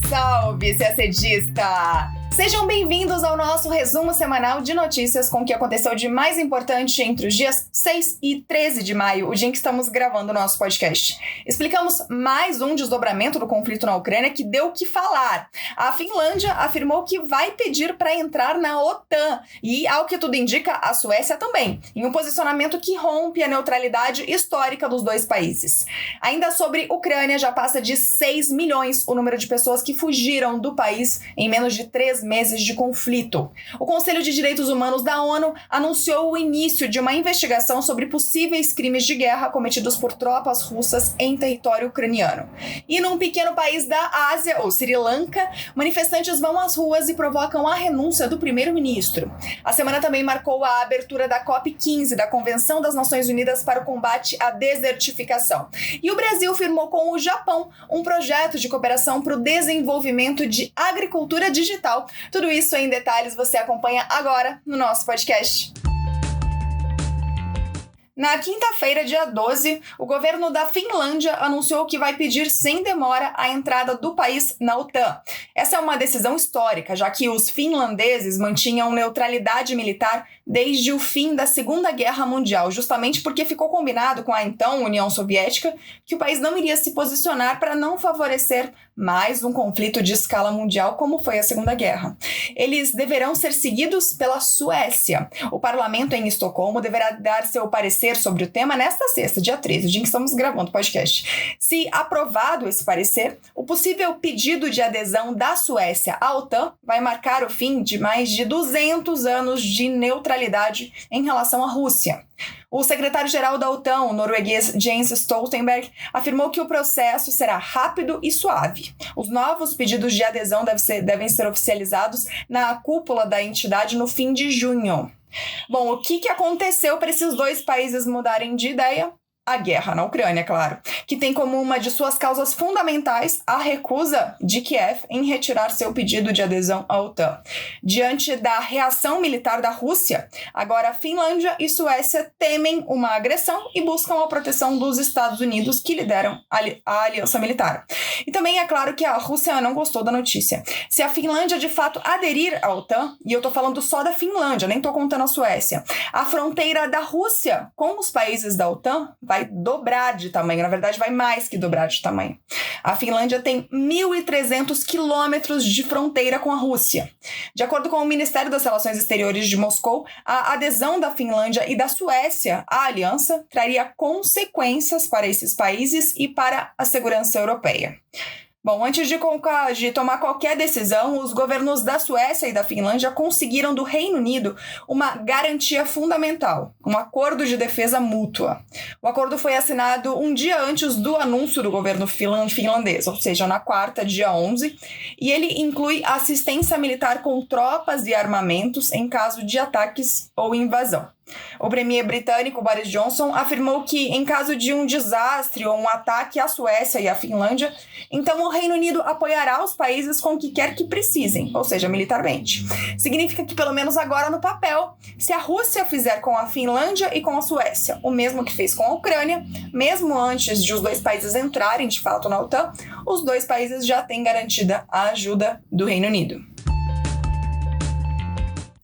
Salve, CACDista! Sejam bem-vindos ao nosso resumo semanal de notícias com o que aconteceu de mais importante entre os dias 6 e 13 de maio, o dia em que estamos gravando o nosso podcast. Explicamos mais um desdobramento do conflito na Ucrânia que deu o que falar. A Finlândia afirmou que vai pedir para entrar na OTAN e, ao que tudo indica, a Suécia também, em um posicionamento que rompe a neutralidade histórica dos dois países. Ainda sobre Ucrânia, já passa de 6 milhões o número de pessoas que fugiram do país em menos de 3 meses de conflito. O Conselho de Direitos Humanos da ONU anunciou o início de uma investigação sobre possíveis crimes de guerra cometidos por tropas russas em território ucraniano. E num pequeno país da Ásia, o Sri Lanka, manifestantes vão às ruas e provocam a renúncia do primeiro-ministro. A semana também marcou a abertura da COP15, da Convenção das Nações Unidas para o Combate à Desertificação. E o Brasil firmou com o Japão um projeto de cooperação para o desenvolvimento de agricultura digital. Tudo isso em detalhes você acompanha agora no nosso podcast. Na quinta-feira, dia 12, o governo da Finlândia anunciou que vai pedir sem demora a entrada do país na OTAN. Essa é uma decisão histórica, já que os finlandeses mantinham neutralidade militar desde o fim da Segunda Guerra Mundial, justamente porque ficou combinado com a então União Soviética que o país não iria se posicionar para não favorecer mais um conflito de escala mundial como foi a Segunda Guerra. Eles deverão ser seguidos pela Suécia. O parlamento em Estocolmo deverá dar seu parecer sobre o tema nesta sexta, dia 13, dia em que estamos gravando o podcast. Se aprovado esse parecer, o possível pedido de adesão da Suécia à OTAN vai marcar o fim de mais de 200 anos de neutralidade em relação à Rússia. O secretário-geral da OTAN, o norueguês Jens Stoltenberg, afirmou que o processo será rápido e suave. Os novos pedidos de adesão devem ser oficializados na cúpula da entidade no fim de junho. Bom, o que aconteceu para esses dois países mudarem de ideia? A guerra na Ucrânia, claro, que tem como uma de suas causas fundamentais a recusa de Kiev em retirar seu pedido de adesão à OTAN. Diante da reação militar da Rússia, agora Finlândia e Suécia temem uma agressão e buscam a proteção dos Estados Unidos, que lideram a aliança militar. E também é claro que a Rússia não gostou da notícia. Se a Finlândia de fato aderir à OTAN, e eu tô falando só da Finlândia, nem tô contando a Suécia, a fronteira da Rússia com os países da OTAN vai dobrar de tamanho, na verdade vai mais que dobrar de tamanho. A Finlândia tem 1.300 quilômetros de fronteira com a Rússia. De acordo com o Ministério das Relações Exteriores de Moscou, a adesão da Finlândia e da Suécia à aliança traria consequências para esses países e para a segurança europeia. Bom, antes de tomar qualquer decisão, os governos da Suécia e da Finlândia conseguiram do Reino Unido uma garantia fundamental, um acordo de defesa mútua. O acordo foi assinado um dia antes do anúncio do governo finlandês, ou seja, na quarta, dia 11, e ele inclui assistência militar com tropas e armamentos em caso de ataques ou invasão. O premier britânico Boris Johnson afirmou que, em caso de um desastre ou um ataque à Suécia e à Finlândia, então o Reino Unido apoiará os países com o que quer que precisem, ou seja, militarmente. Significa que, pelo menos agora no papel, se a Rússia fizer com a Finlândia e com a Suécia o mesmo que fez com a Ucrânia, mesmo antes de os dois países entrarem de fato na OTAN, os dois países já têm garantida a ajuda do Reino Unido.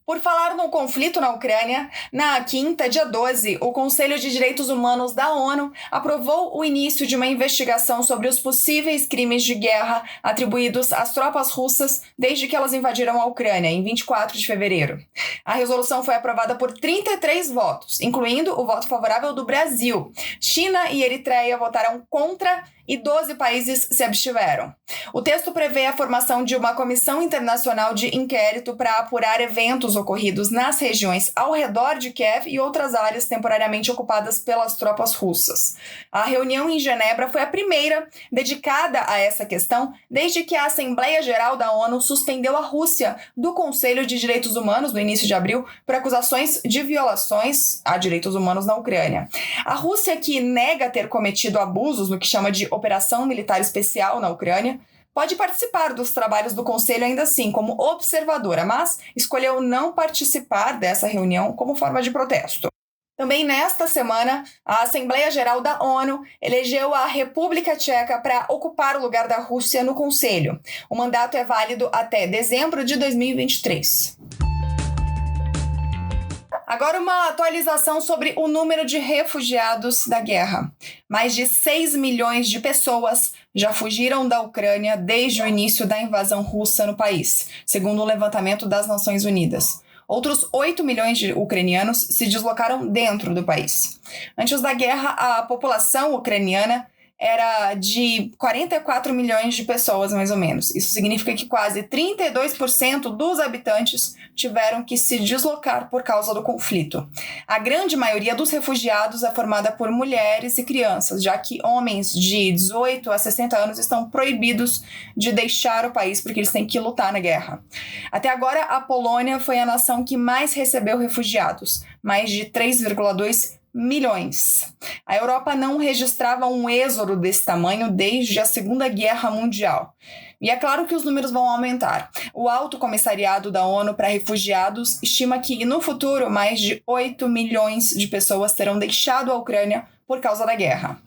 Por falar no conflito na Ucrânia, na quinta, dia 12, o Conselho de Direitos Humanos da ONU aprovou o início de uma investigação sobre os possíveis crimes de guerra atribuídos às tropas russas desde que elas invadiram a Ucrânia, em 24 de fevereiro. A resolução foi aprovada por 33 votos, incluindo o voto favorável do Brasil. China e Eritreia votaram contra e 12 países se abstiveram. O texto prevê a formação de uma comissão internacional de inquérito para apurar eventos ocorridos nas regiões ao redor de Kiev e outras áreas temporariamente ocupadas pelas tropas russas. A reunião em Genebra foi a primeira dedicada a essa questão desde que a Assembleia Geral da ONU suspendeu a Rússia do Conselho de Direitos Humanos no início de abril por acusações de violações a direitos humanos na Ucrânia. A Rússia, que nega ter cometido abusos no que chama de Operação Militar Especial na Ucrânia, pode participar dos trabalhos do Conselho ainda assim como observadora, mas escolheu não participar dessa reunião como forma de protesto. Também nesta semana, a Assembleia Geral da ONU elegeu a República Tcheca para ocupar o lugar da Rússia no Conselho. O mandato é válido até dezembro de 2023. Agora uma atualização sobre o número de refugiados da guerra. Mais de 6 milhões de pessoas já fugiram da Ucrânia desde o início da invasão russa no país, segundo o levantamento das Nações Unidas. Outros 8 milhões de ucranianos se deslocaram dentro do país. Antes da guerra, a população ucraniana era de 44 milhões de pessoas, mais ou menos. Isso significa que quase 32% dos habitantes tiveram que se deslocar por causa do conflito. A grande maioria dos refugiados é formada por mulheres e crianças, já que homens de 18 a 60 anos estão proibidos de deixar o país porque eles têm que lutar na guerra. Até agora, a Polônia foi a nação que mais recebeu refugiados, mais de 3,2 milhões. A Europa não registrava um êxodo desse tamanho desde a Segunda Guerra Mundial. E é claro que os números vão aumentar. O Alto Comissariado da ONU para Refugiados estima que, no futuro, mais de 8 milhões de pessoas terão deixado a Ucrânia por causa da guerra.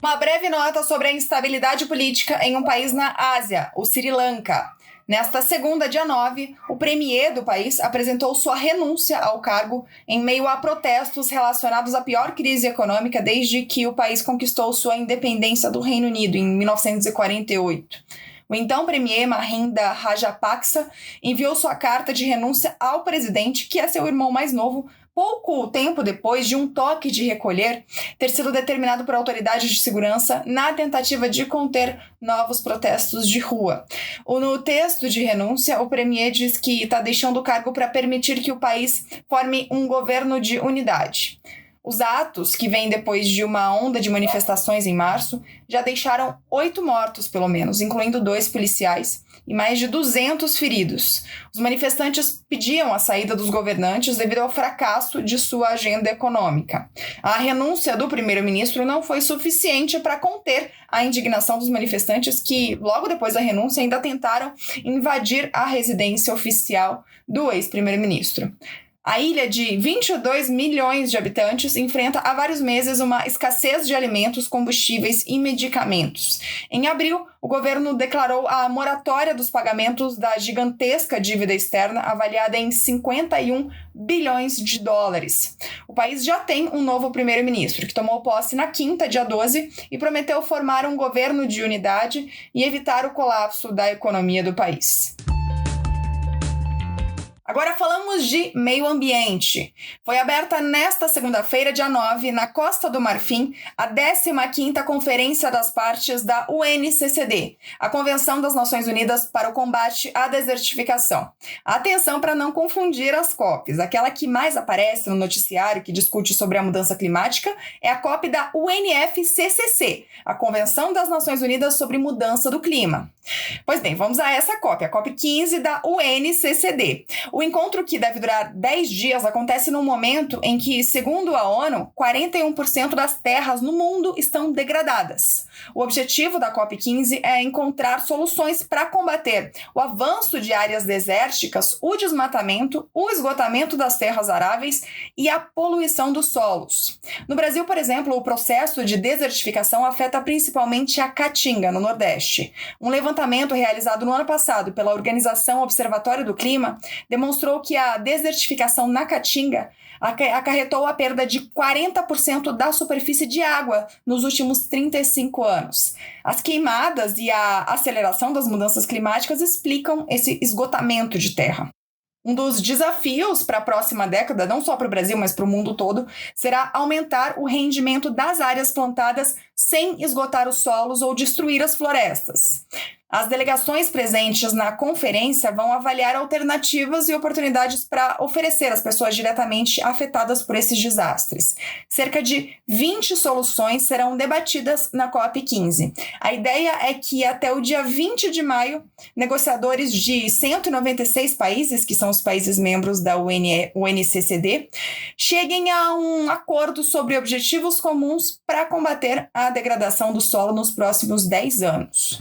Uma breve nota sobre a instabilidade política em um país na Ásia, o Sri Lanka. Nesta segunda, dia 9, o premier do país apresentou sua renúncia ao cargo em meio a protestos relacionados à pior crise econômica desde que o país conquistou sua independência do Reino Unido, em 1948. O então premier Mahinda Rajapaksa enviou sua carta de renúncia ao presidente, que é seu irmão mais novo, pouco tempo depois de um toque de recolher ter sido determinado por autoridades de segurança na tentativa de conter novos protestos de rua. No texto de renúncia, o premier diz que está deixando o cargo para permitir que o país forme um governo de unidade. Os atos, que vêm depois de uma onda de manifestações em março, já deixaram 8 mortos, pelo menos, incluindo 2 policiais, e mais de 200 feridos. Os manifestantes pediam a saída dos governantes devido ao fracasso de sua agenda econômica. A renúncia do primeiro-ministro não foi suficiente para conter a indignação dos manifestantes que, logo depois da renúncia, ainda tentaram invadir a residência oficial do ex-primeiro-ministro. A ilha de 22 milhões de habitantes enfrenta há vários meses uma escassez de alimentos, combustíveis e medicamentos. Em abril, o governo declarou a moratória dos pagamentos da gigantesca dívida externa, avaliada em 51 bilhões de dólares. O país já tem um novo primeiro-ministro, que tomou posse na quinta, dia 12, e prometeu formar um governo de unidade e evitar o colapso da economia do país. Agora falamos de meio ambiente. Foi aberta nesta segunda-feira, dia 9, na Costa do Marfim, a 15ª Conferência das Partes da UNCCD, a Convenção das Nações Unidas para o Combate à Desertificação. Atenção para não confundir as COPs. Aquela que mais aparece no noticiário que discute sobre a mudança climática é a COP da UNFCCC, a Convenção das Nações Unidas sobre Mudança do Clima. Pois bem, vamos a essa COP, a COP 15 da UNCCD. O encontro, que deve durar 10 dias, acontece num momento em que, segundo a ONU, 41% das terras no mundo estão degradadas. O objetivo da COP15 é encontrar soluções para combater o avanço de áreas desérticas, o desmatamento, o esgotamento das terras aráveis e a poluição dos solos. No Brasil, por exemplo, o processo de desertificação afeta principalmente a Caatinga, no Nordeste. Um levantamento realizado no ano passado pela Organização Observatório do Clima demonstrou que a desertificação na Caatinga acarretou a perda de 40% da superfície de água nos últimos 35 anos. As queimadas e a aceleração das mudanças climáticas explicam esse esgotamento de terra. Um dos desafios para a próxima década, não só para o Brasil, mas para o mundo todo, será aumentar o rendimento das áreas plantadas sem esgotar os solos ou destruir as florestas. As delegações presentes na conferência vão avaliar alternativas e oportunidades para oferecer às pessoas diretamente afetadas por esses desastres. Cerca de 20 soluções serão debatidas na COP15. A ideia é que até o dia 20 de maio, negociadores de 196 países, que são os países membros da UNCCD, cheguem a um acordo sobre objetivos comuns para combater a degradação do solo nos próximos 10 anos.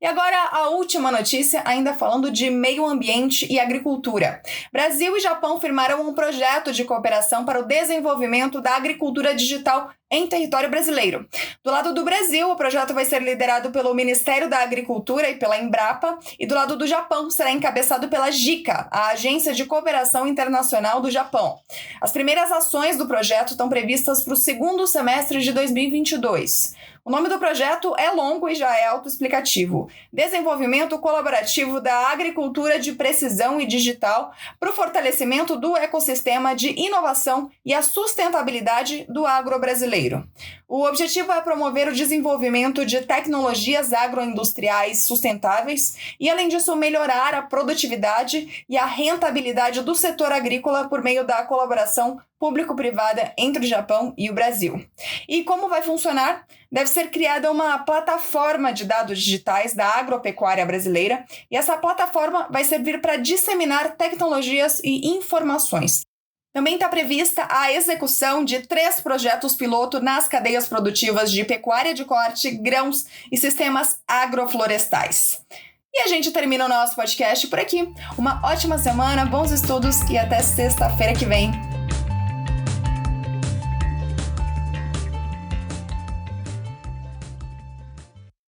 E agora a última notícia, ainda falando de meio ambiente e agricultura. Brasil e Japão firmaram um projeto de cooperação para o desenvolvimento da agricultura digital em território brasileiro. Do lado do Brasil, o projeto vai ser liderado pelo Ministério da Agricultura e pela Embrapa, e do lado do Japão será encabeçado pela JICA, a Agência de Cooperação Internacional do Japão. As primeiras ações do projeto estão previstas para o segundo semestre de 2022. O nome do projeto é longo e já é autoexplicativo. Desenvolvimento colaborativo da agricultura de precisão e digital para o fortalecimento do ecossistema de inovação e a sustentabilidade do agro brasileiro. O objetivo é promover o desenvolvimento de tecnologias agroindustriais sustentáveis e, além disso, melhorar a produtividade e a rentabilidade do setor agrícola por meio da colaboração público-privada entre o Japão e o Brasil. E como vai funcionar? Deve ser criada uma plataforma de dados digitais da agropecuária brasileira, e essa plataforma vai servir para disseminar tecnologias e informações. Também está prevista a execução de 3 projetos piloto nas cadeias produtivas de pecuária de corte, grãos e sistemas agroflorestais. E a gente termina o nosso podcast por aqui. Uma ótima semana, bons estudos e até sexta-feira que vem.